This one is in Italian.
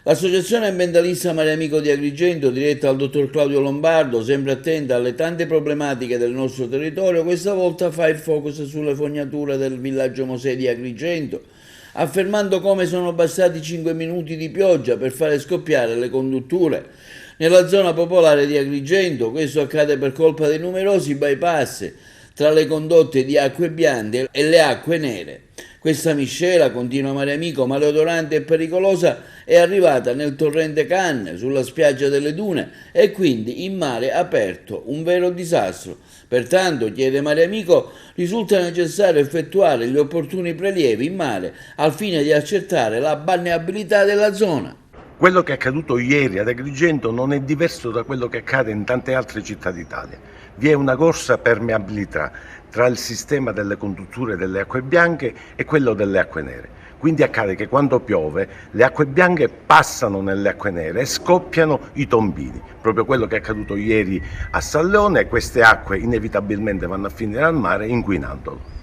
L'associazione ambientalista Mare Amico di Agrigento, diretta dal dottor Claudio Lombardo, sempre attenta alle tante problematiche del nostro territorio, questa volta fa il focus sulle fognature del villaggio Mosè di Agrigento, affermando come sono bastati 5 minuti di pioggia per fare scoppiare le condutture nella zona popolare di Agrigento. Questo accade per colpa dei numerosi bypass tra le condotte di acque bianche e le acque nere. Questa miscela, continua Mare Amico, maleodorante e pericolosa, è arrivata nel torrente Canne, sulla spiaggia delle dune e quindi in mare aperto, un vero disastro. Pertanto, chiede Mare Amico, risulta necessario effettuare gli opportuni prelievi in mare al fine di accertare la balneabilità della zona. Quello che è accaduto ieri ad Agrigento non è diverso da quello che accade in tante altre città d'Italia. Vi è una corsa permeabilità tra il sistema delle condutture delle acque bianche e quello delle acque nere. Quindi accade che quando piove le acque bianche passano nelle acque nere e scoppiano i tombini. Proprio quello che è accaduto ieri a Salleone, queste acque inevitabilmente vanno a finire al mare inquinandolo.